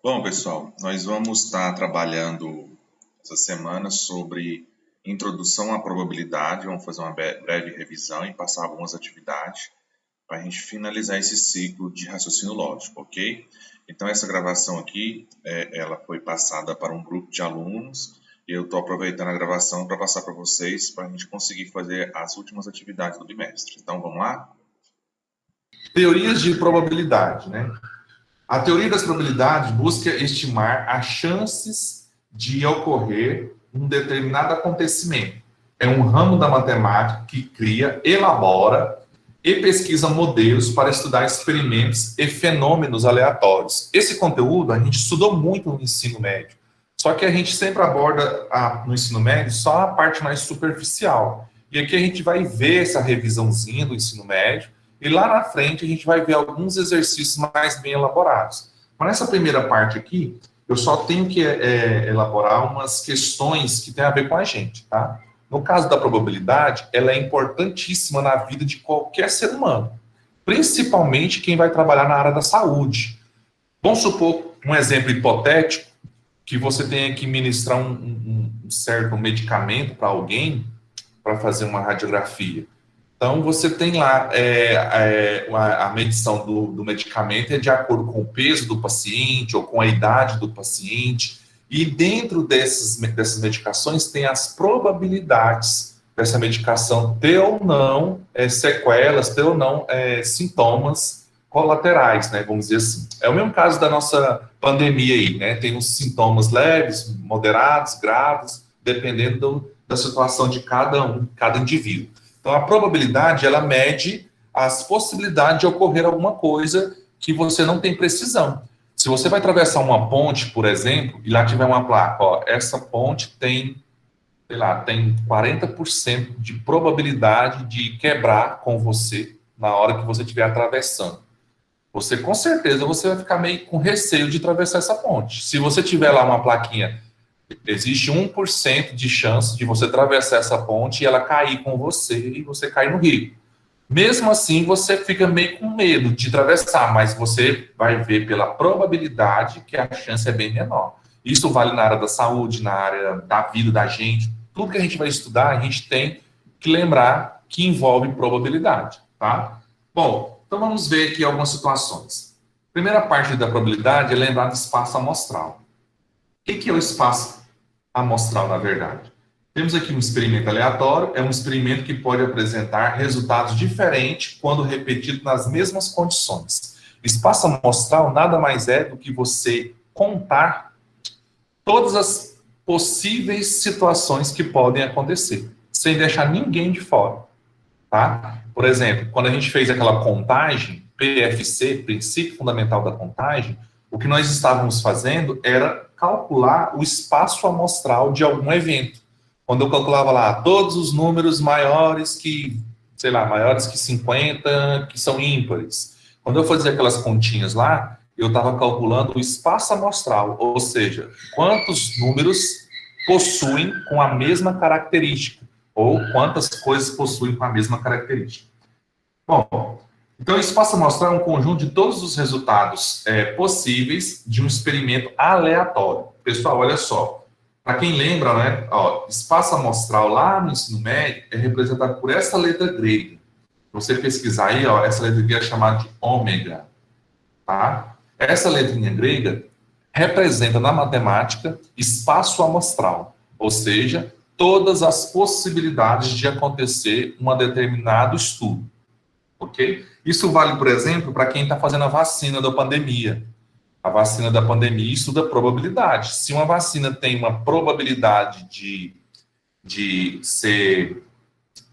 Bom, pessoal, nós vamos estar trabalhando essa semana sobre introdução à probabilidade. Vamos fazer uma breve revisão e passar algumas atividades para a gente finalizar esse ciclo de raciocínio lógico, ok? Então, essa gravação aqui, ela foi passada para um grupo de alunos e eu estou aproveitando a gravação para passar para vocês para a gente conseguir fazer as últimas atividades do bimestre. Então, vamos lá? Teorias de probabilidade, né? A teoria das probabilidades busca estimar as chances de ocorrer um determinado acontecimento. É um ramo da matemática que cria, elabora e pesquisa modelos para estudar experimentos e fenômenos aleatórios. Esse conteúdo a gente estudou muito no ensino médio, só que a gente sempre aborda no ensino médio só a parte mais superficial. E aqui a gente vai ver essa revisãozinha do ensino médio e lá na frente a gente vai ver alguns exercícios mais bem elaborados. Mas nessa primeira parte aqui, eu só tenho que elaborar umas questões que têm a ver com a gente, tá? No caso da probabilidade, ela é importantíssima na vida de qualquer ser humano, principalmente quem vai trabalhar na área da saúde. Vamos supor um exemplo hipotético, que você tenha que ministrar um certo medicamento para alguém para fazer uma radiografia. Então, você tem lá a medição do medicamento é de acordo com o peso do paciente ou com a idade do paciente. E dentro dessas medicações tem as probabilidades dessa medicação ter ou não sequelas, ter ou não sintomas colaterais, né? Vamos dizer assim. É o mesmo caso da nossa pandemia aí, né? Tem uns sintomas leves, moderados, graves, dependendo da situação de cada indivíduo. Então, a probabilidade, ela mede as possibilidades de ocorrer alguma coisa que você não tem precisão. Se você vai atravessar uma ponte, por exemplo, e lá tiver uma placa, ó, essa ponte tem, sei lá, tem 40% de probabilidade de quebrar com você na hora que você estiver atravessando. Você, com certeza, você vai ficar meio com receio de atravessar essa ponte. Se você tiver lá uma plaquinha, existe 1% de chance de você atravessar essa ponte e ela cair com você e você cair no rio. Mesmo assim, você fica meio com medo de atravessar, mas você vai ver pela probabilidade que a chance é bem menor. Isso vale na área da saúde, na área da vida da gente. Tudo que a gente vai estudar, a gente tem que lembrar que envolve probabilidade, tá? Bom, então vamos ver aqui algumas situações. Primeira parte da probabilidade é lembrar do espaço amostral. O que é o espaço amostral, na verdade? Temos aqui um experimento aleatório, é um experimento que pode apresentar resultados diferentes quando repetido nas mesmas condições. Espaço amostral nada mais é do que você contar todas as possíveis situações que podem acontecer, sem deixar ninguém de fora, tá? Por exemplo, quando a gente fez aquela contagem, PFC, princípio fundamental da contagem, o que nós estávamos fazendo era calcular o espaço amostral de algum evento. Quando eu calculava lá todos os números maiores que, sei lá, maiores que 50, que são ímpares. Quando eu fazia aquelas continhas lá, eu estava calculando o espaço amostral, ou seja, quantos números possuem com a mesma característica, ou quantas coisas possuem com a mesma característica. Bom, então, o espaço amostral é um conjunto de todos os resultados possíveis de um experimento aleatório. Pessoal, olha só. Para quem lembra, né, ó, espaço amostral lá no ensino médio é representado por essa letra grega. Você pesquisar aí, ó, essa letra grega é chamada de ômega, tá? Essa letrinha grega representa na matemática espaço amostral, ou seja, todas as possibilidades de acontecer um determinado estudo. Ok? Isso vale, por exemplo, para quem está fazendo a vacina da pandemia. A vacina da pandemia estuda probabilidade. Se uma vacina tem uma probabilidade de ser,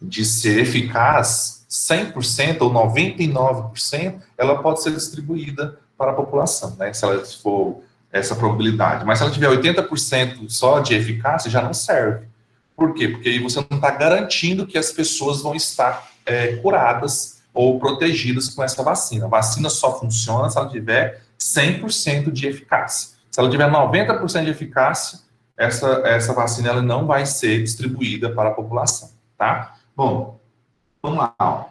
de ser eficaz 100% ou 99%, ela pode ser distribuída para a população, né? Se ela for essa probabilidade. Mas se ela tiver 80% só de eficácia, já não serve. Por quê? Porque aí você não está garantindo que as pessoas vão estar curadas ou protegidas com essa vacina. A vacina só funciona se ela tiver 100% de eficácia. Se ela tiver 90% de eficácia, essa vacina ela não vai ser distribuída para a população, tá? Bom, vamos lá.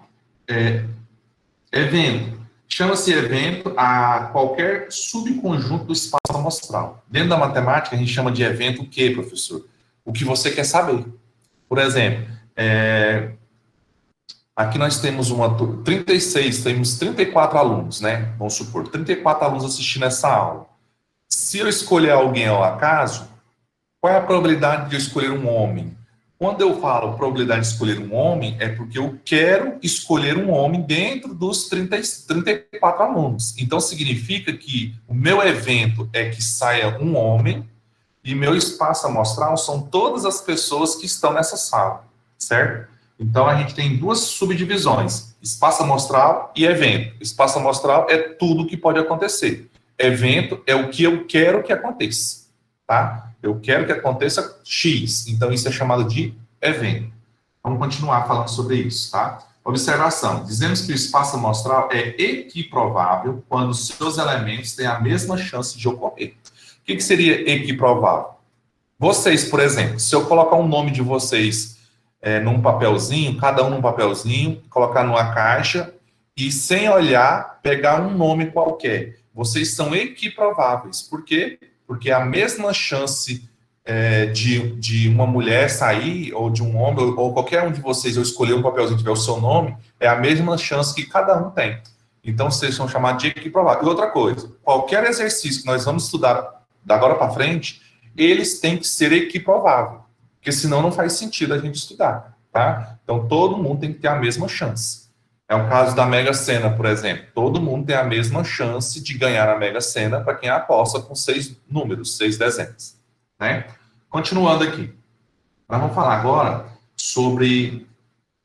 Evento. Chama-se evento a qualquer subconjunto do espaço amostral. Dentro da matemática, a gente chama de evento o quê, professor? O que você quer saber. Por exemplo, aqui nós temos 36, temos 34 alunos, né? Vamos supor, 34 alunos assistindo essa aula. Se eu escolher alguém ao acaso, qual é a probabilidade de eu escolher um homem? Quando eu falo probabilidade de escolher um homem, é porque eu quero escolher um homem dentro dos 34 alunos. Então, significa que o meu evento é que saia um homem e meu espaço amostral são todas as pessoas que estão nessa sala, certo? Então, a gente tem duas subdivisões, espaço amostral e evento. Espaço amostral é tudo que pode acontecer. Evento é o que eu quero que aconteça, tá? Eu quero que aconteça X, então isso é chamado de evento. Vamos continuar falando sobre isso, tá? Observação, dizemos que o espaço amostral é equiprovável quando seus elementos têm a mesma chance de ocorrer. O que seria equiprovável? Vocês, por exemplo, se eu colocar um nome de vocês num papelzinho, cada um num papelzinho, colocar numa caixa e sem olhar, pegar um nome qualquer, vocês são equiprováveis. Por quê? Porque a mesma chance de uma mulher sair, ou de um homem, ou qualquer um de vocês, eu escolher um papelzinho que tiver o seu nome, é a mesma chance que cada um tem. Então, vocês são chamados de equiprováveis. E outra coisa, qualquer exercício que nós vamos estudar da agora para frente, eles têm que ser equiprováveis, porque senão não faz sentido a gente estudar, tá? Então, todo mundo tem que ter a mesma chance. É o caso da Mega Sena, por exemplo. Todo mundo tem a mesma chance de ganhar a Mega Sena para quem aposta com 6 números, 6 dezenas, né? Continuando aqui. Nós vamos falar agora sobre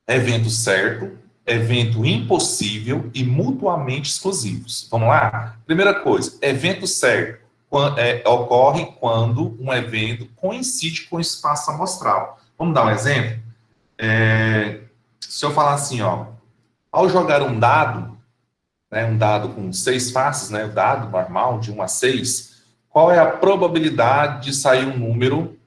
evento certo, evento impossível e mutuamente exclusivos. Vamos lá? Primeira coisa, evento certo ocorre quando um evento coincide com o espaço amostral. Vamos dar um exemplo? Se eu falar assim, ó, ao jogar um dado, né, um dado com 6 faces, né, o dado normal de 1 a 6, qual é a probabilidade de sair um número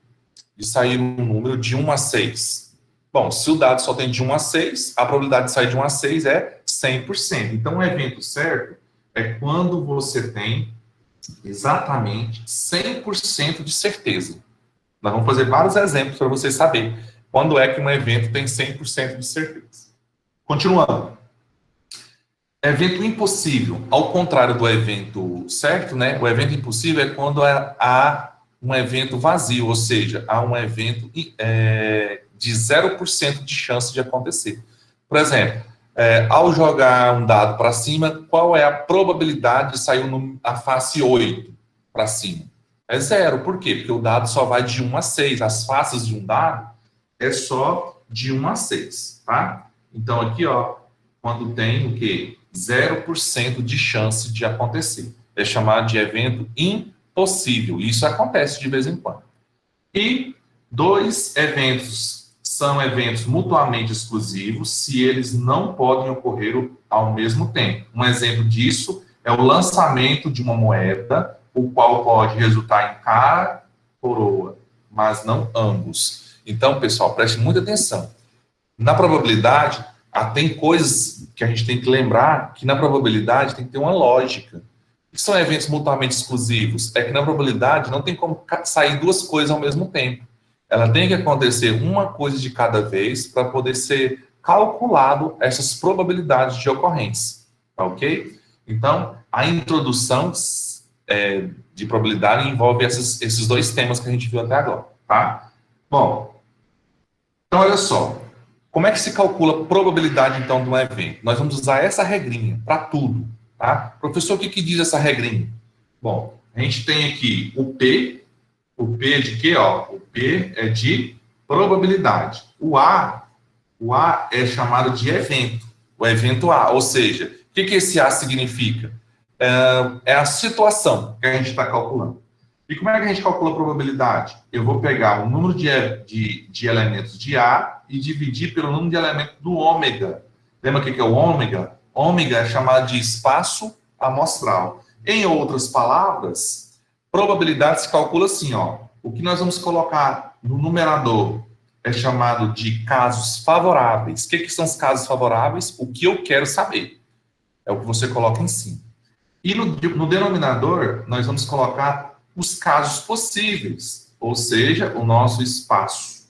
de 1 a 6? Bom, se o dado só tem de 1 a 6, a probabilidade de sair de 1 a 6 é 100%. Então, o evento certo é quando você tem exatamente 100% de certeza. Nós vamos fazer vários exemplos para vocês saberem quando é que um evento tem 100% de certeza. Continuando. Evento impossível, ao contrário do evento certo, né? O evento impossível é quando há um evento vazio, ou seja, há um evento de 0% de chance de acontecer. Por exemplo, ao jogar um dado para cima, qual é a probabilidade de sair a face 8 para cima? É 0. Por quê? Porque o dado só vai de 1 a 6. As faces de um dado é só de 1 a 6, tá? Então, aqui, ó, quando tem o quê? 0% de chance de acontecer. É chamado de evento impossível. Isso acontece de vez em quando. E 2 eventos são eventos mutuamente exclusivos se eles não podem ocorrer ao mesmo tempo. Um exemplo disso é o lançamento de uma moeda, o qual pode resultar em cara, coroa, mas não ambos. Então, pessoal, preste muita atenção. Na probabilidade, tem coisas que a gente tem que lembrar que na probabilidade tem que ter uma lógica. O que são eventos mutuamente exclusivos? É que na probabilidade não tem como sair 2 coisas ao mesmo tempo. Ela tem que acontecer uma coisa de cada vez para poder ser calculado essas probabilidades de ocorrência. Tá ok? Então, a introdução de probabilidade envolve esses 2 temas que a gente viu até agora. Tá? Bom, então olha só. Como é que se calcula a probabilidade, então, de um evento? Nós vamos usar essa regrinha para tudo, tá? Professor, o que diz essa regrinha? Bom, a gente tem aqui o P é de quê? Ó, o P é de probabilidade. O A é chamado de evento, o evento A, ou seja, o que esse A significa? É a situação que a gente está calculando. E como é que a gente calcula a probabilidade? Eu vou pegar o número de elementos de A e dividir pelo número de elementos do ômega. Lembra o que é o ômega? Ômega é chamado de espaço amostral. Em outras palavras, probabilidade se calcula assim, ó. O que nós vamos colocar no numerador é chamado de casos favoráveis. O que são os casos favoráveis? O que eu quero saber. é o que você coloca em cima. E no denominador, nós vamos colocar os casos possíveis, ou seja, o nosso espaço.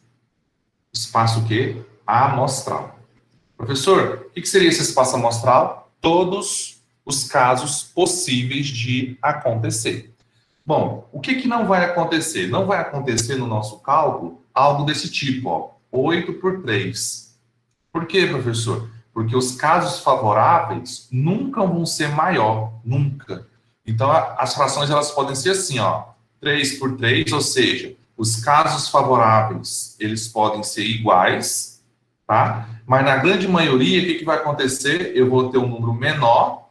Espaço o quê? Amostral. Professor, o que seria esse espaço amostral? Todos os casos possíveis de acontecer. Bom, o que não vai acontecer? Não vai acontecer no nosso cálculo algo desse tipo, ó, 8 por 3. Por quê, professor? Porque os casos favoráveis nunca vão ser maior, nunca. Então, as frações elas podem ser assim, ó, 3 por 3, ou seja, os casos favoráveis, eles podem ser iguais, tá? Mas na grande maioria, o que vai acontecer? Eu vou ter um número menor,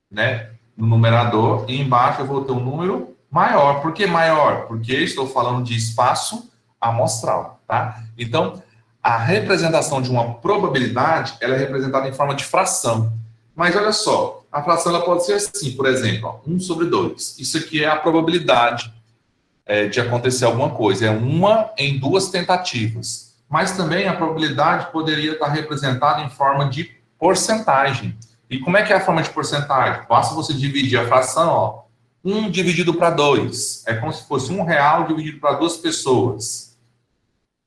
né, no numerador, e embaixo eu vou ter um número maior. Por que maior? Porque estou falando de espaço amostral, tá? Então, a representação de uma probabilidade, ela é representada em forma de fração. Mas olha só, a fração ela pode ser assim, por exemplo, ó, 1 sobre 2. Isso aqui é a probabilidade de acontecer alguma coisa. É 1 em 2 tentativas. Mas também a probabilidade poderia estar representada em forma de porcentagem. E como é que é a forma de porcentagem? Basta você dividir a fração, ó, 1 dividido para 2. É como se fosse R$1 dividido para 2 pessoas.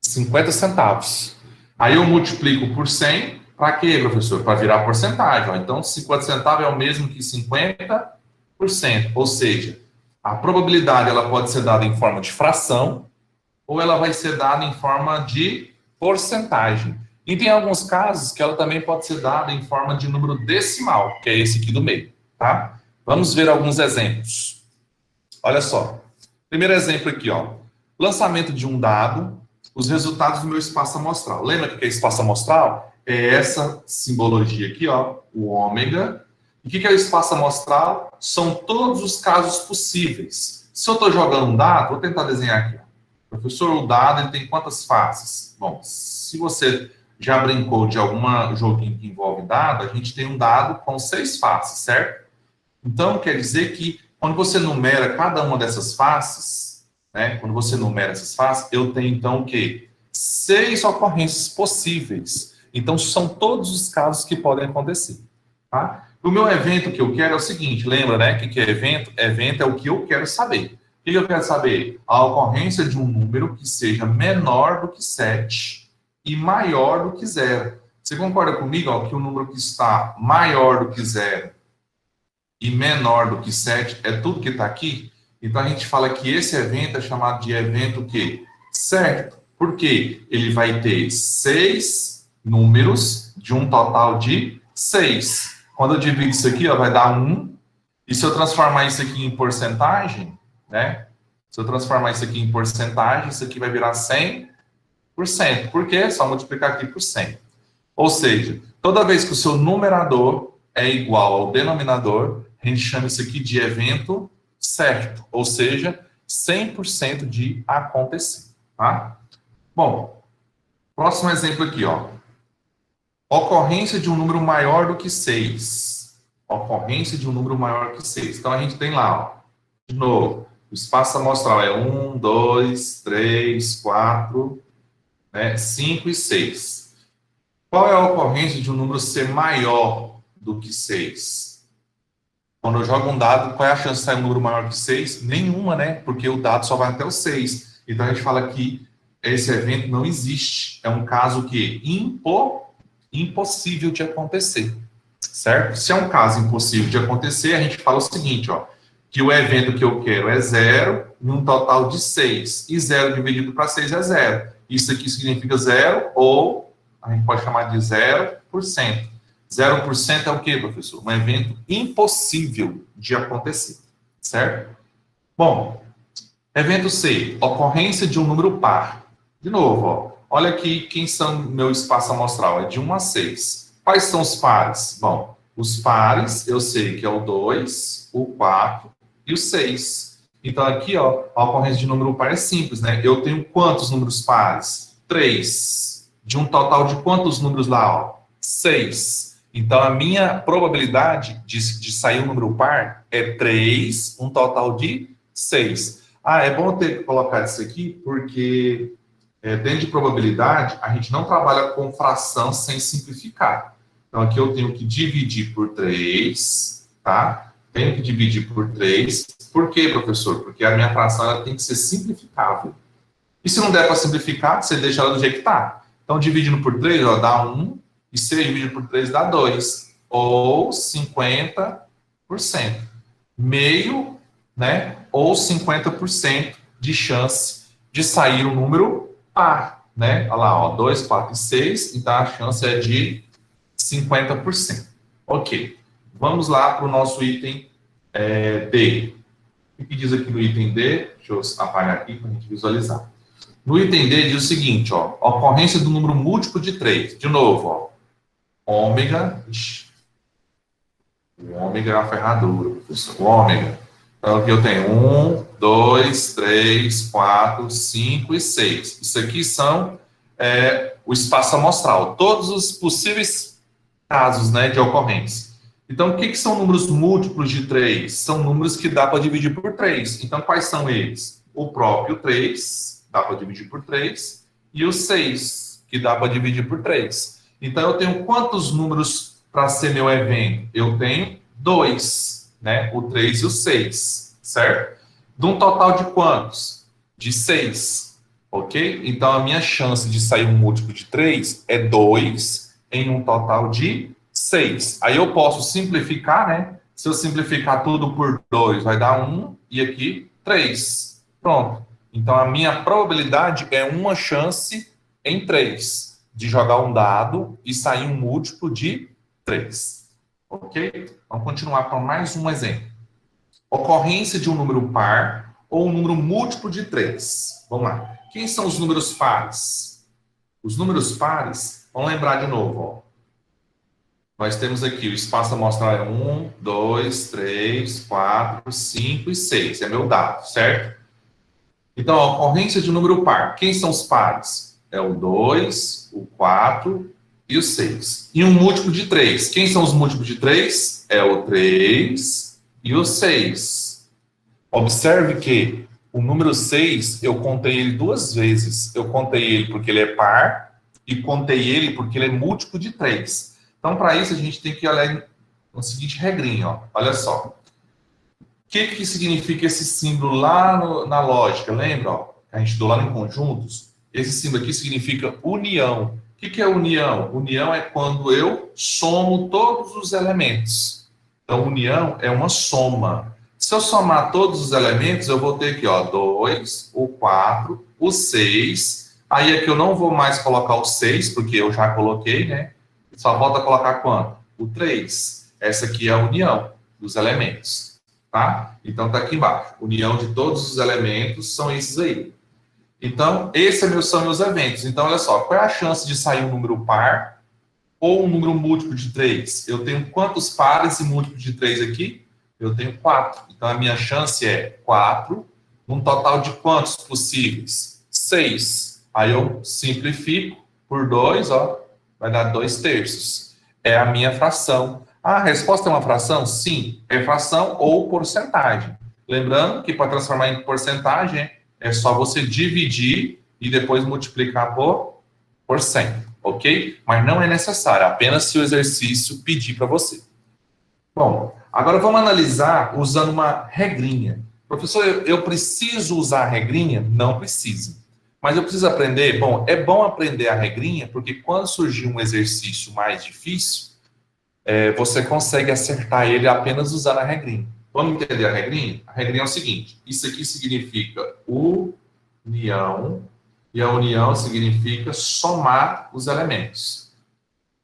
50 centavos. Aí eu multiplico por 100, para quê, professor? Para virar porcentagem. Ó. Então, 50 centavos é o mesmo que 50%. Ou seja, a probabilidade ela pode ser dada em forma de fração ou ela vai ser dada em forma de porcentagem. E tem alguns casos que ela também pode ser dada em forma de número decimal, que é esse aqui do meio, tá? Vamos ver alguns exemplos. Olha só. Primeiro exemplo aqui, ó. Lançamento de um dado, os resultados do meu espaço amostral. Lembra o que é espaço amostral? É essa simbologia aqui, ó, o ômega. E o que é o espaço amostral? São todos os casos possíveis. Se eu estou jogando um dado, vou tentar desenhar aqui. Ó. Professor, o dado ele tem quantas faces? Bom, se você já brincou de algum joguinho que envolve dado, a gente tem um dado com 6 faces, certo? Então, quer dizer que quando você numera cada uma dessas faces, né, quando você numera essas faces, eu tenho então o quê? 6 ocorrências possíveis. Então, são todos os casos que podem acontecer. Tá? O meu evento que eu quero é o seguinte, lembra, né? O que é evento? Evento é o que eu quero saber. O que eu quero saber? A ocorrência de um número que seja menor do que 7 e maior do que 0. Você concorda comigo ó, que o número que está maior do que 0 e menor do que 7 é tudo que está aqui? Então, a gente fala que esse evento é chamado de evento o quê? Certo. Por quê? Ele vai ter 6 números de um total de 6. Quando eu divido isso aqui, ó, vai dar 1. E se eu transformar isso aqui em porcentagem, né? Se eu transformar isso aqui em porcentagem, isso aqui vai virar 100%. Por quê? É só multiplicar aqui por 100. Ou seja, toda vez que o seu numerador é igual ao denominador, a gente chama isso aqui de evento certo. Ou seja, 100% de acontecer. Tá? Bom, próximo exemplo aqui, ó. Ocorrência de um número maior do que 6. Ocorrência de um número maior que 6. Então, a gente tem lá, ó, de novo, o espaço amostral é 1, 2, 3, 4, né, 5 e 6. Qual é a ocorrência de um número ser maior do que 6? Quando eu jogo um dado, qual é a chance de sair um número maior que 6? Nenhuma, né? Porque o dado só vai até o 6. Então, a gente fala que esse evento não existe. É um caso que impossível de acontecer, certo? Se é um caso impossível de acontecer, a gente fala o seguinte, ó, que o evento que eu quero é 0 em um total de 6, e 0 dividido para 6 é 0. Isso aqui significa 0, ou a gente pode chamar de 0%. 0% é o quê, professor? Um evento impossível de acontecer, certo? Bom, evento C, ocorrência de um número par. De novo, ó, olha aqui quem são meu espaço amostral, é de 1 a 6. Quais são os pares? Bom, os pares eu sei que é o 2, o 4 e o 6. Então aqui, ó, a ocorrência de número par é simples, né? Eu tenho quantos números pares? 3. De um total de quantos números lá, ó? 6. Então a minha probabilidade de sair um número par é 3, um total de 6. Ah, é bom ter colocado isso aqui porque dentro de probabilidade, a gente não trabalha com fração sem simplificar. Então, aqui eu tenho que dividir por 3, tá? Tenho que dividir por 3. Por quê, professor? Porque a minha fração ela tem que ser simplificável. E se não der para simplificar, você deixa ela do jeito que está. Então, dividindo por 3, ó, dá 1, e 6 dividido por 3 dá 2, ou 50%. Meio, né, ou 50% de chance de sair um número par, né? Olha lá, ó, 2, 4 e 6, então a chance é de 50%. Ok, vamos lá para o nosso item D. O que diz aqui no item D? Deixa eu apagar aqui para a gente visualizar. No item D diz o seguinte, ó, ocorrência do número múltiplo de 3. De novo, ó, ômega, o ômega é uma ferradura, professor, o ômega. Então, aqui eu tenho 1, 2, 3, 4, 5 e 6. Isso aqui são o espaço amostral, todos os possíveis casos, né, de ocorrência. Então, o que são números múltiplos de 3? São números que dá para dividir por 3. Então, quais são eles? O próprio 3, dá para dividir por 3, e o 6, que dá para dividir por 3. Então, eu tenho quantos números para ser meu evento? Eu tenho 2, né? O 3 e o 6, certo? De um total de quantos? De 6, ok? Então, a minha chance de sair um múltiplo de 3 é 2 em um total de 6. Aí eu posso simplificar, né? Se eu simplificar tudo por 2, vai dar 1 e aqui 3. Pronto. Então, a minha probabilidade é uma chance em 3 de jogar um dado e sair um múltiplo de 3. Ok? Vamos continuar com mais um exemplo. Ocorrência de um número par ou um número múltiplo de 3. Vamos lá. Quem são os números pares? Os números pares, vamos lembrar de novo, ó. Nós temos aqui o espaço amostral é 1, 2, 3, 4, 5 e 6. É meu dado, certo? Então, a ocorrência de um número par. Quem são os pares? É o 2, o 4 e o 6. E um múltiplo de 3. Quem são os múltiplos de 3? É o 3 e o 6. Observe que o número 6, eu contei ele duas vezes. Eu contei ele porque ele é par e contei ele porque ele é múltiplo de 3. Então, para isso, a gente tem que olhar na seguinte regrinha, ó. Olha só. O que significa esse símbolo lá na lógica? Lembra? Ó, a gente estudou lá em conjuntos. Esse símbolo aqui significa união. O que é união? União é quando eu somo todos os elementos. Então, união é uma soma. Se eu somar todos os elementos, eu vou ter aqui, ó, 2, o 4, o 6. Aí aqui eu não vou mais colocar o 6, porque eu já coloquei, né? Só volta a colocar quanto? O 3. Essa aqui é a união dos elementos, tá? Então, tá aqui embaixo. União de todos os elementos são esses aí. Então, são meus eventos. Então, olha só. Qual é a chance de sair um número par ou um número múltiplo de 3? Eu tenho quantos pares e múltiplos de 3 aqui? Eu tenho 4. Então, a minha chance é 4, num total de quantos possíveis? 6. Aí eu simplifico por 2, ó. Vai dar 2/3. É a minha fração. Ah, a resposta é uma fração? Sim, é fração ou porcentagem. Lembrando que para transformar em porcentagem, é só você dividir e depois multiplicar por 100, ok? Mas não é necessário, apenas se o exercício pedir para você. Bom, agora vamos analisar usando uma regrinha. Professor, eu preciso usar a regrinha? Não precisa. Mas eu preciso aprender? Bom, é bom aprender a regrinha, porque quando surgir um exercício mais difícil, você consegue acertar ele apenas usando a regrinha. Vamos entender a regrinha? A regrinha é o seguinte, isso aqui significa união, e a união significa somar os elementos.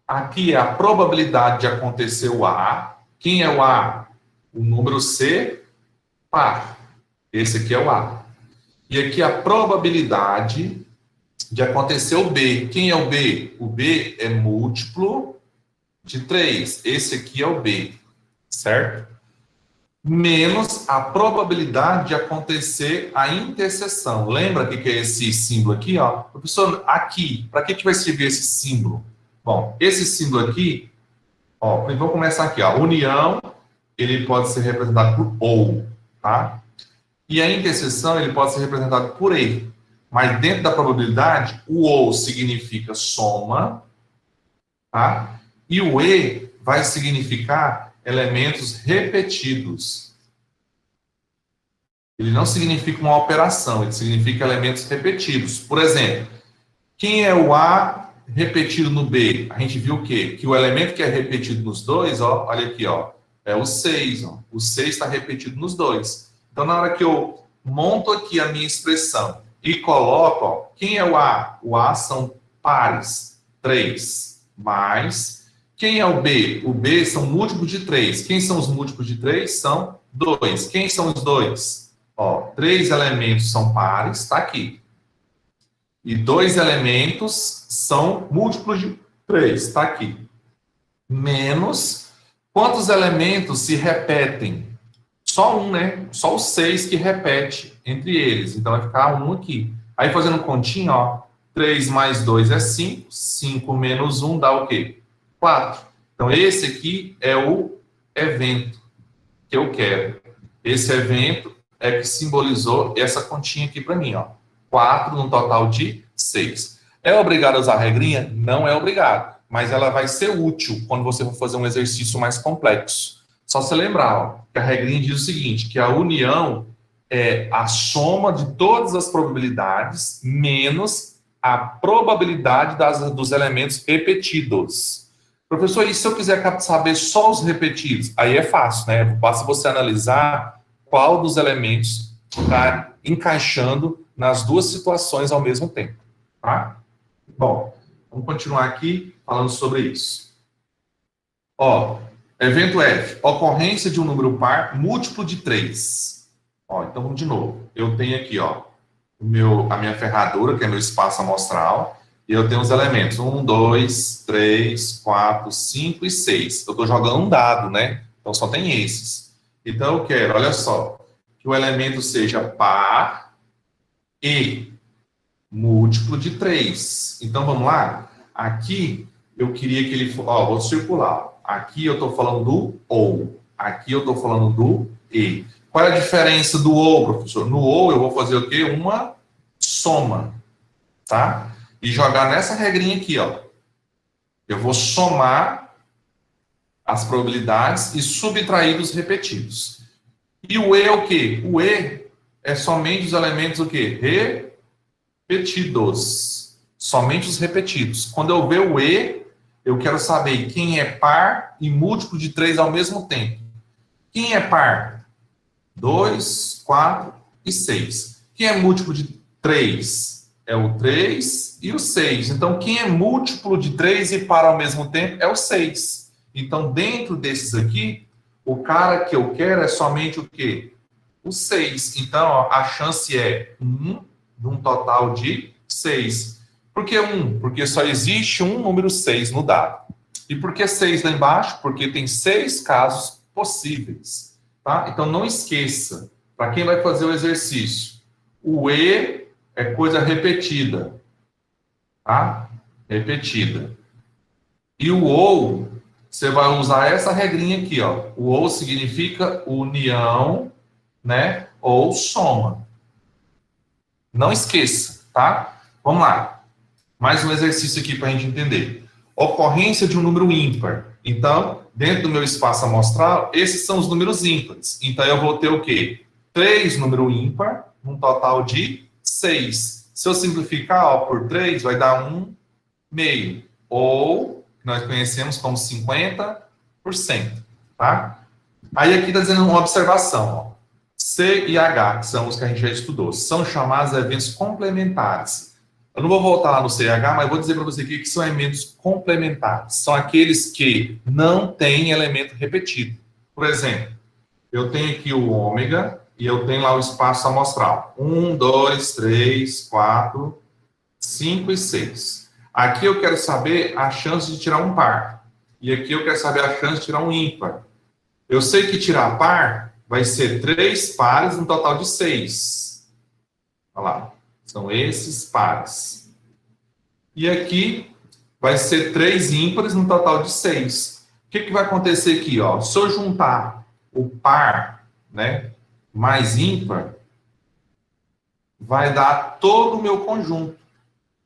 Aqui é a probabilidade de acontecer o A. Quem é o A? O número C par. Esse aqui é o A. E aqui a probabilidade de acontecer o B. Quem é o B? O B é múltiplo de 3. Esse aqui é o B, certo? Menos a probabilidade de acontecer a interseção. Lembra o que é esse símbolo aqui? Ó? Professor, aqui, para que vai servir esse símbolo? Bom, esse símbolo aqui, ó, vamos começar aqui. Ó. União, ele pode ser representado por OU, tá? E a interseção, ele pode ser representado por E. Mas dentro da probabilidade, o OU significa soma, tá? E o E vai significar elementos repetidos. Ele não significa uma operação, ele significa elementos repetidos. Por exemplo, quem é o A repetido no B? A gente viu o quê? Que o elemento que é repetido nos dois, ó, olha aqui, ó, é o 6. Ó. O 6 está repetido nos dois. Então, na hora que eu monto aqui a minha expressão e coloco, ó, quem é o A? O A são pares, 3, mais... Quem é o B? O B são múltiplos de 3. Quem são os múltiplos de 3? São 2. Quem são os 2? Ó, 3 elementos são pares, está aqui. E 2 elementos são múltiplos de 3, está aqui. Menos, quantos elementos se repetem? Só um, né? Só os 6 que repete entre eles. Então, vai ficar 1 aqui. Aí, fazendo continha, ó, 3 mais 2 é 5. 5 menos 1 dá o quê? 4. Então, esse aqui é o evento que eu quero. Esse evento é que simbolizou essa continha aqui para mim, ó. 4 num total de 6. É obrigado a usar a regrinha? Não é obrigado, mas ela vai ser útil quando você for fazer um exercício mais complexo. Só você lembrar, ó, que a regrinha diz o seguinte, que a união é a soma de todas as probabilidades menos a probabilidade dos elementos repetidos. Professor, e se eu quiser saber só os repetidos? Aí é fácil, né? Basta você analisar qual dos elementos está encaixando nas duas situações ao mesmo tempo, tá? Bom, vamos continuar aqui falando sobre isso. Ó, evento F, ocorrência de um número par múltiplo de 3. Ó, então vamos de novo. Eu tenho aqui, ó, a minha ferradura, que é meu espaço amostral, e eu tenho os elementos 1, 2, 3, 4, 5 e 6. Eu estou jogando um dado, né? Então só tem esses. Então eu quero, olha só, que o elemento seja par e múltiplo de 3. Então vamos lá? Aqui eu queria que ele... Ó, vou circular. Aqui eu estou falando do OU. Aqui eu estou falando do E. Qual é a diferença do OU, professor? No OU eu vou fazer o quê? Uma soma. Tá? E jogar nessa regrinha aqui, ó. Eu vou somar as probabilidades e subtrair dos repetidos. E o E é o quê? O E é somente os elementos o quê? Repetidos. Somente os repetidos. Quando eu ver o E, eu quero saber quem é par e múltiplo de 3 ao mesmo tempo. Quem é par? 2, 4 e 6. Quem é múltiplo de 3? É o 3 e o 6. Então, quem é múltiplo de 3 e par ao mesmo tempo é o 6. Então, dentro desses aqui, o cara que eu quero é somente o quê? O 6. Então, ó, a chance é 1 num total de 6. Por que 1? Porque só existe um número 6 no dado. E por que 6 lá embaixo? Porque tem 6 casos possíveis. Tá? Então, não esqueça, para quem vai fazer o exercício, o E é coisa repetida. Tá? Repetida. E o OU, você vai usar essa regrinha aqui, ó. O OU significa união, né? Ou soma. Não esqueça, tá? Vamos lá. Mais um exercício aqui para a gente entender. Ocorrência de um número ímpar. Então, dentro do meu espaço amostral, esses são os números ímpares. Então, eu vou ter o quê? 3 número ímpar, um total de 6. Se eu simplificar, ó, por 3, vai dar 1 meio. Ou, que nós conhecemos como 50%. Tá? Aí aqui está dizendo uma observação, ó. C e H, que são os que a gente já estudou, são chamados de eventos complementares. Eu não vou voltar lá no C e H, mas vou dizer para você aqui que são eventos complementares. São aqueles que não têm elemento repetido. Por exemplo, eu tenho aqui o ômega e eu tenho lá o espaço amostral. 1, 2, 3, 4, 5 e 6. Aqui eu quero saber a chance de tirar um par. E aqui eu quero saber a chance de tirar um ímpar. Eu sei que tirar par vai ser 3 pares no total de 6. Olha lá. São esses pares. E aqui vai ser 3 ímpares no total de 6. O que vai acontecer aqui? Ó? Se eu juntar o par, né, mais ímpar, vai dar todo o meu conjunto.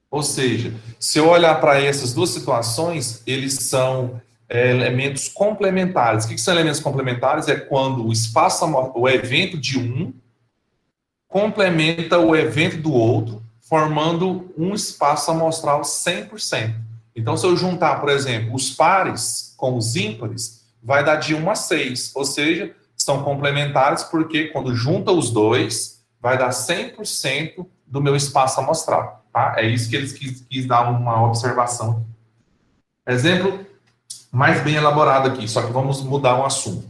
Ou seja, se eu olhar para essas duas situações, eles são elementos complementares. O que são elementos complementares? É quando o evento de um complementa o evento do outro, formando um espaço amostral 100%. Então, se eu juntar, por exemplo, os pares com os ímpares, vai dar de 1 a 6, ou seja, são complementares porque quando junta os dois, vai dar 100% do meu espaço amostral. Tá? É isso que eles quis dar uma observação. Exemplo mais bem elaborado aqui, só que vamos mudar um assunto.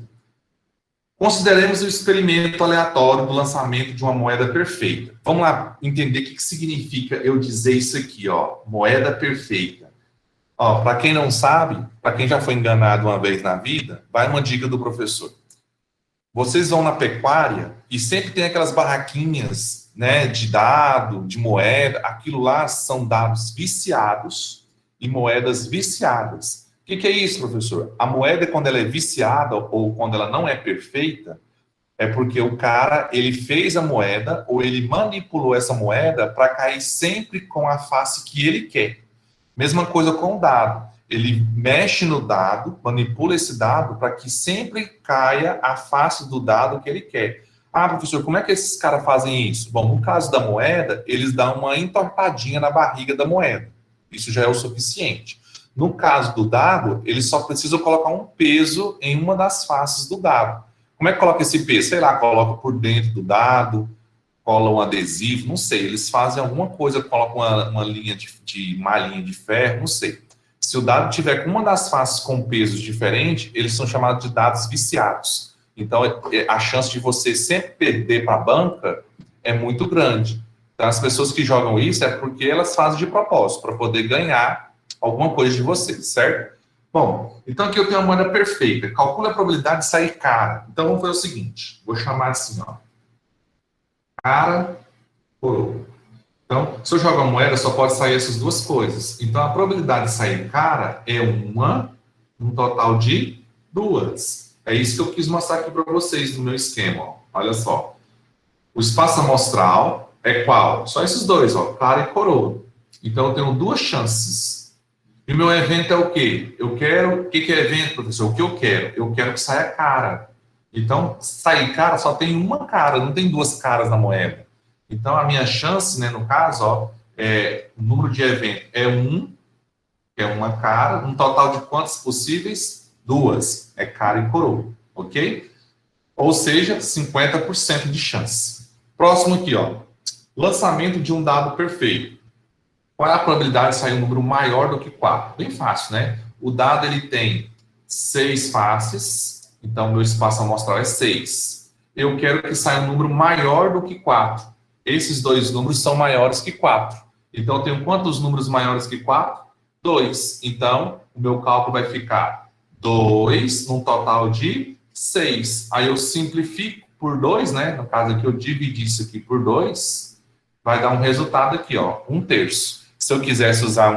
Consideremos o experimento aleatório do lançamento de uma moeda perfeita. Vamos lá entender o que significa eu dizer isso aqui, ó, moeda perfeita. Ó, para quem não sabe, para quem já foi enganado uma vez na vida, vai uma dica do professor. Vocês vão na pecuária e sempre tem aquelas barraquinhas, né, de dado, de moeda, aquilo lá são dados viciados e moedas viciadas. O que é isso, professor? A moeda, quando ela é viciada ou quando ela não é perfeita, é porque o cara, ele fez a moeda ou ele manipulou essa moeda para cair sempre com a face que ele quer. Mesma coisa com o dado. Ele mexe no dado, manipula esse dado para que sempre caia a face do dado que ele quer. Ah, professor, como é que esses caras fazem isso? Bom, no caso da moeda, eles dão uma entortadinha na barriga da moeda. Isso já é o suficiente. No caso do dado, eles só precisam colocar um peso em uma das faces do dado. Como é que coloca esse peso? Sei lá, coloca por dentro do dado, cola um adesivo, não sei. Eles fazem alguma coisa, colocam uma linha de malhinha de ferro, não sei. Se o dado tiver com uma das faces com pesos diferentes, eles são chamados de dados viciados. Então, a chance de você sempre perder para a banca é muito grande. Então, as pessoas que jogam isso é porque elas fazem de propósito, para poder ganhar alguma coisa de vocês, certo? Bom, então aqui eu tenho uma moeda perfeita. Calcule a probabilidade de sair cara. Então, vamos fazer o seguinte. Vou chamar assim, ó. Cara, coroa. Então, se eu jogo a moeda, só pode sair essas duas coisas. Então, a probabilidade de sair cara é um total de 2. É isso que eu quis mostrar aqui para vocês no meu esquema. Ó. Olha só. O espaço amostral é qual? Só esses dois, ó, cara e coroa. Então, eu tenho 2 chances. E o meu evento é o quê? Eu quero... O que é evento, professor? O que eu quero? Eu quero que saia cara. Então, sair cara só tem uma cara, não tem 2 caras na moeda. Então, a minha chance, né, no caso, ó, o número de evento é 1, que é uma cara, um total de quantas possíveis? 2, é cara e coroa, ok? Ou seja, 50% de chance. Próximo aqui, ó, lançamento de um dado perfeito. Qual é a probabilidade de sair um número maior do que 4? Bem fácil, né? O dado, ele tem 6 faces, então, meu espaço amostral é 6. Eu quero que saia um número maior do que 4. Esses 2 números são maiores que 4. Então, eu tenho quantos números maiores que 4? 2. Então, o meu cálculo vai ficar 2 num total de 6. Aí eu simplifico por 2, né? No caso aqui, eu dividi isso aqui por 2. Vai dar um resultado aqui, ó, 1/3. Se eu quisesse usar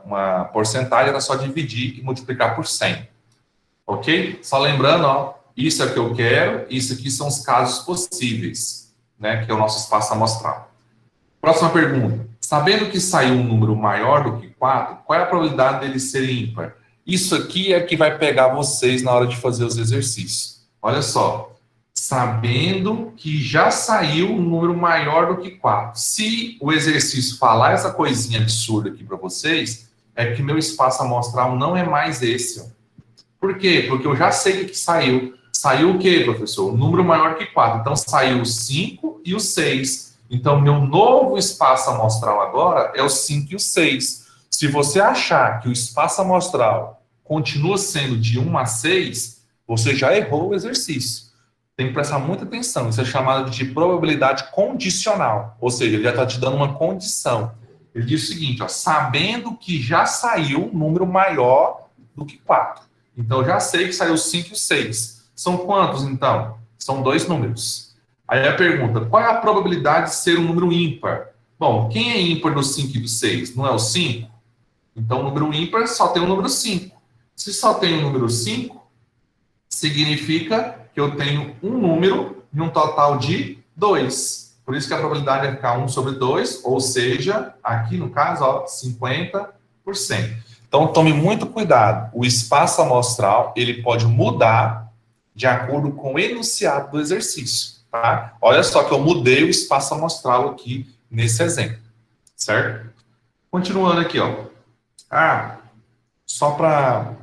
uma porcentagem, era só dividir e multiplicar por 100. Ok? Só lembrando, ó, isso é o que eu quero, isso aqui são os casos possíveis, né, que é o nosso espaço amostral. Próxima pergunta. Sabendo que saiu um número maior do que 4, qual é a probabilidade dele ser ímpar? Isso aqui é que vai pegar vocês na hora de fazer os exercícios. Olha só. Sabendo que já saiu um número maior do que 4. Se o exercício falar essa coisinha absurda aqui para vocês, é que meu espaço amostral não é mais esse, ó. Por quê? Porque eu já sei que saiu. Saiu o quê, professor? Um número maior que 4. Então, saiu o 5 e o 6. Então, meu novo espaço amostral agora é o 5 e o 6. Se você achar que o espaço amostral continua sendo de 1 a 6, você já errou o exercício. Tem que prestar muita atenção. Isso é chamado de probabilidade condicional. Ou seja, ele já está te dando uma condição. Ele diz o seguinte, ó, sabendo que já saiu um número maior do que 4. Então, eu já sei que saiu 5 e o 6. São quantos, então? São 2 números. Aí a pergunta, qual é a probabilidade de ser um número ímpar? Bom, quem é ímpar do 5 e do 6? Não é o 5? Então, o número ímpar só tem o número 5. Se só tem o número 5, significa que eu tenho um número e um total de 2. Por isso que a probabilidade é ficar 1/2, ou seja, aqui no caso, ó, 50%. Então, tome muito cuidado. O espaço amostral, ele pode mudar de acordo com o enunciado do exercício, tá? Olha só que eu mudei o espaço amostral aqui nesse exemplo, certo? Continuando aqui, ó. Só para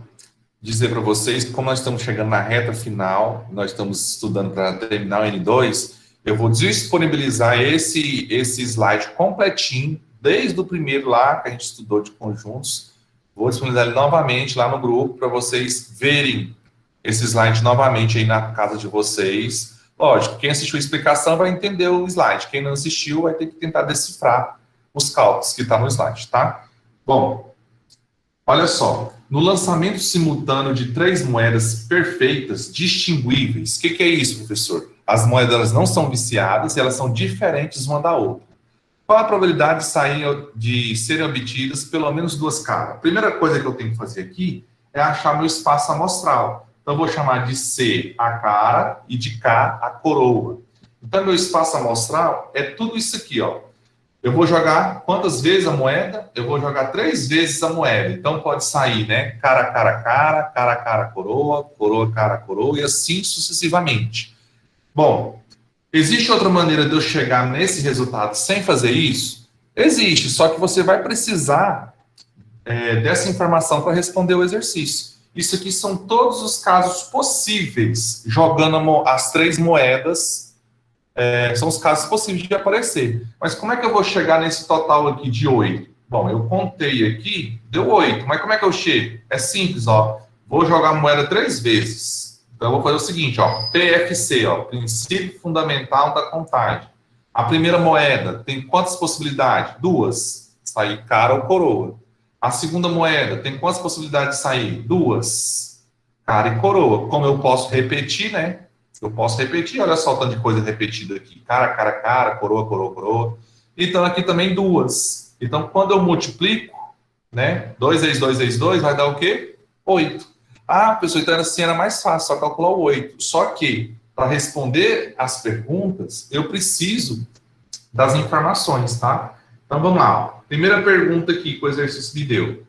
dizer para vocês, como nós estamos chegando na reta final, nós estamos estudando para terminar o N2, eu vou disponibilizar esse slide completinho, desde o primeiro lá, que a gente estudou de conjuntos, vou disponibilizar ele novamente lá no grupo, para vocês verem esse slide novamente aí na casa de vocês. Lógico, quem assistiu a explicação vai entender o slide, quem não assistiu vai ter que tentar decifrar os cálculos que está no slide, tá? Bom, olha só, no lançamento simultâneo de 3 moedas perfeitas, distinguíveis, o que é isso, professor? As moedas não são viciadas e elas são diferentes uma da outra. Qual a probabilidade de serem obtidas pelo menos 2 caras? A primeira coisa que eu tenho que fazer aqui é achar meu espaço amostral. Então, eu vou chamar de C a cara e de K a coroa. Então, meu espaço amostral é tudo isso aqui, ó. Eu vou jogar quantas vezes a moeda? Eu vou jogar 3 vezes a moeda. Então, pode sair, né? Cara, cara, cara, cara, cara, coroa, coroa, cara, coroa, e assim sucessivamente. Bom, existe outra maneira de eu chegar nesse resultado sem fazer isso? Existe, só que você vai precisar dessa informação para responder o exercício. Isso aqui são todos os casos possíveis, jogando as 3 moedas, são os casos possíveis de aparecer. Mas como é que eu vou chegar nesse total aqui de 8? Bom, eu contei aqui, deu 8, mas como é que eu chego? É simples, ó, vou jogar a moeda 3 vezes. Então, eu vou fazer o seguinte, ó, PFC, ó, Princípio Fundamental da Contagem. A primeira moeda tem quantas possibilidades? 2, sair cara ou coroa. A segunda moeda tem quantas possibilidades de sair? 2, cara e coroa. Como eu posso repetir, né? Eu posso repetir, olha só o tanto de coisa repetida aqui. Cara, cara, cara, coroa, coroa, coroa. Então, aqui também 2. Então, quando eu multiplico, né? 2 vezes 2 vezes 2 vai dar o quê? 8. Ah, pessoal, então assim era mais fácil, só calcular o 8. Só que, para responder as perguntas, eu preciso das informações, tá? Então, vamos lá. Primeira pergunta aqui que o exercício me deu.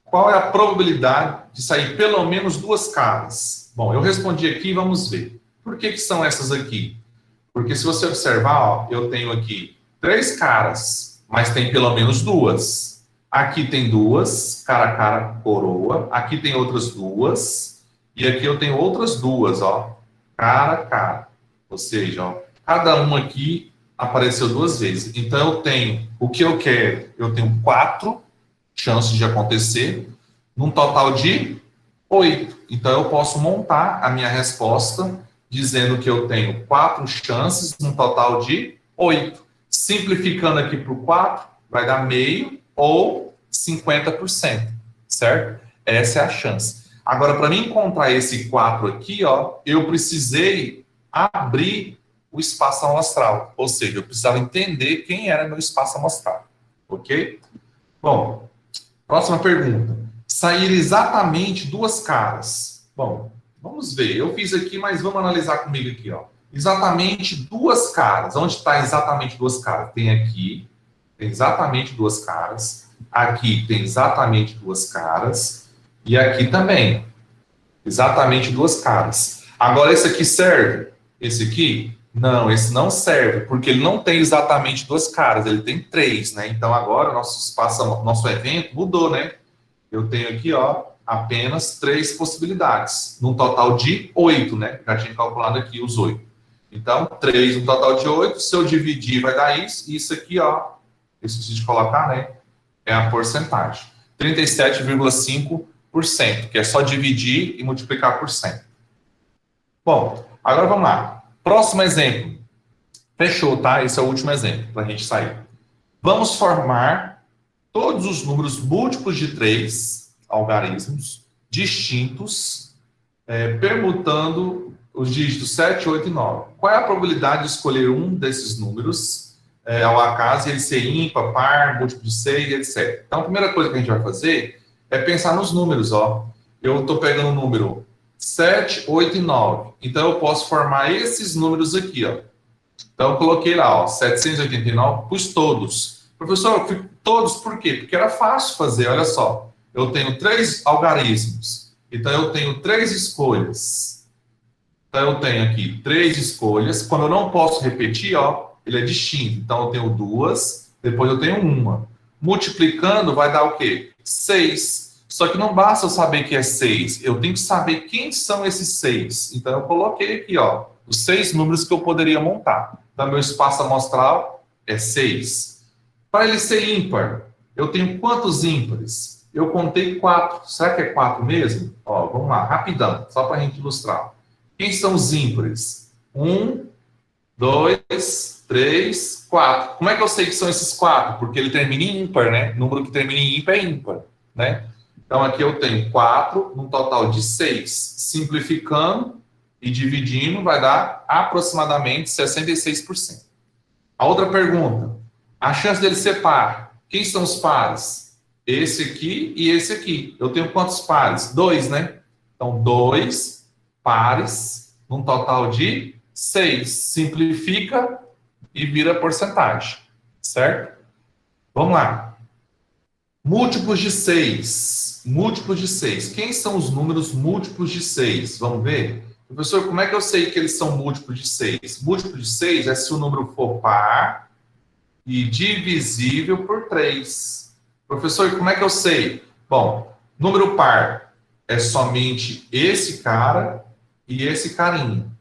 Qual é a probabilidade de sair pelo menos 2 caras? Bom, eu respondi aqui, vamos ver. Por que são essas aqui? Porque se você observar, ó, eu tenho aqui 3 caras, mas tem pelo menos 2. Aqui tem 2, cara, cara, coroa. Aqui tem outras 2. E aqui eu tenho outras 2, ó. Cara, cara. Ou seja, ó, cada uma aqui apareceu 2 vezes. Então, eu tenho o que eu quero. Eu tenho 4 chances de acontecer, num total de 8. Então, eu posso montar a minha resposta dizendo que eu tenho 4 chances, num total de 8. Simplificando aqui para o 4, vai dar meio ou 50%, certo? Essa é a chance. Agora, para mim encontrar esse 4 aqui, ó, eu precisei abrir o espaço amostral, ou seja, eu precisava entender quem era meu espaço amostral, ok? Bom, próxima pergunta. Sair exatamente 2 caras. Bom, vamos ver. Eu fiz aqui, mas vamos analisar comigo aqui, ó. Exatamente 2 caras. Onde está exatamente 2 caras? Tem aqui, tem exatamente 2 caras. Aqui tem exatamente 2 caras. E aqui também. Exatamente 2 caras. Agora, esse aqui serve? Esse aqui? Não, esse não serve, porque ele não tem exatamente 2 caras, ele tem 3, né? Então, agora, nosso evento mudou, né? Eu tenho aqui, ó, apenas 3 possibilidades, num total de 8, né? Já tinha calculado aqui os 8. Então, 3 no total de 8, se eu dividir vai dar isso, e isso aqui, ó, eu esqueci de colocar, né? É a porcentagem. 37,5%, que é só dividir e multiplicar por 100. Bom, agora vamos lá. Próximo exemplo. Fechou, tá? Esse é o último exemplo para a gente sair. Vamos formar todos os números múltiplos de 3 algarismos distintos, permutando os dígitos 7, 8 e 9. Qual é a probabilidade de escolher um desses números ao acaso e ele ser ímpar, par, múltiplo de 6, etc. Então, a primeira coisa que a gente vai fazer é pensar nos números, ó. Eu estou pegando o número 7, 8 e 9. Então, eu posso formar esses números aqui, ó. Então, eu coloquei lá, ó, 789, pus todos. Professor, todos por quê? Porque era fácil fazer, olha só. eu tenho 3 algarismos. Então, eu tenho 3 escolhas. Então, eu tenho aqui 3 escolhas. Quando eu não posso repetir, ó, ele é distinto. Então, eu tenho 2, depois eu tenho 1. Multiplicando, vai dar o quê? 6. Só que não basta eu saber que é 6. Eu tenho que saber quem são esses 6. Então, eu coloquei aqui, ó, os 6 números que eu poderia montar. Então, meu espaço amostral é 6. Para ele ser ímpar, eu tenho quantos ímpares? Eu contei 4. Será que é 4 mesmo? Ó, vamos lá, rapidão, só para a gente ilustrar. Quem são os ímpares? 1, 2, 3, 4. Como é que eu sei que são esses 4? Porque ele termina em ímpar, né? Número que termina em ímpar é ímpar, né? Então, aqui eu tenho 4, num total de 6. Simplificando e dividindo, vai dar aproximadamente 66%. A outra pergunta, a chance dele ser par. Quem são os pares? Esse aqui e esse aqui. Eu tenho quantos pares? 2, né? Então, 2 pares, num total de 6. Simplifica e vira porcentagem, certo? Vamos lá. Múltiplos de 6. Múltiplos de 6. Quem são os números múltiplos de 6? Vamos ver? Professor, como é que eu sei que eles são múltiplos de 6? Múltiplo de 6 é se o número for par e divisível por 3. Professor, como é que eu sei? Bom, número par é somente esse cara e esse carinha.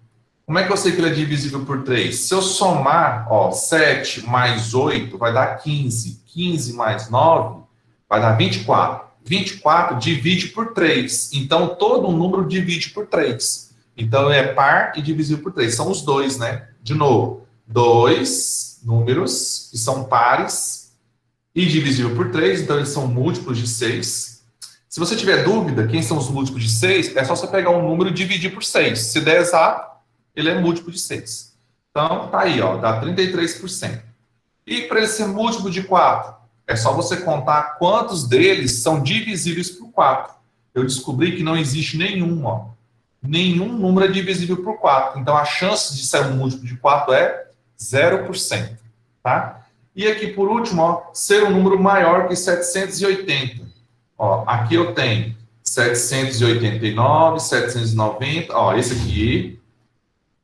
Como é que eu sei que ele é divisível por 3? Se eu somar, ó, 7 mais 8 vai dar 15. 15 mais 9 vai dar 24. 24 divide por 3. Então, todo um número divide por 3. Então, é par e divisível por 3. São os dois, né? De novo, 2 números que são pares e divisível por 3. Então, eles são múltiplos de 6. Se você tiver dúvida, quem são os múltiplos de 6, é só você pegar um número e dividir por 6. Se der exato, ele é múltiplo de 6. Então, tá aí, ó, dá 33%. E para ele ser múltiplo de 4, é só você contar quantos deles são divisíveis por 4. Eu descobri que não existe nenhum, ó. Nenhum número é divisível por 4. Então, a chance de ser um múltiplo de 4 é 0%. Tá? E aqui, por último, ó, ser um número maior que 780. Ó, aqui eu tenho 789, 790. Ó, esse aqui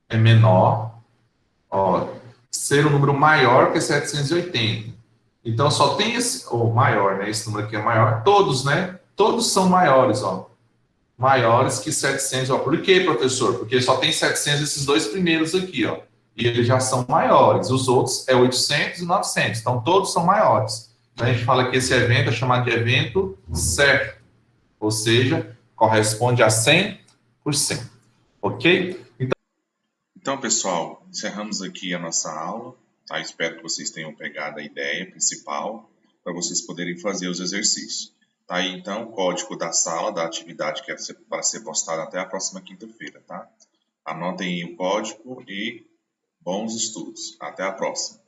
é menor. Ó, ser um número maior que 780. Então, só tem esse, ou maior, né? Esse número aqui é maior. Todos, né? Todos são maiores, ó. Maiores que 700. Ó. Por quê, professor? Porque só tem 700 esses dois primeiros aqui, ó. E eles já são maiores. Os outros é 800 e 900. Então, todos são maiores. Então, a gente fala que esse evento é chamado de evento certo. Ou seja, corresponde a 100%. Ok? Então, pessoal, encerramos aqui a nossa aula. Tá? Espero que vocês tenham pegado a ideia principal para vocês poderem fazer os exercícios. Tá aí, então, o código da sala, da atividade que é para ser postada até a próxima quinta-feira. Tá? Anotem aí o código e bons estudos. Até a próxima.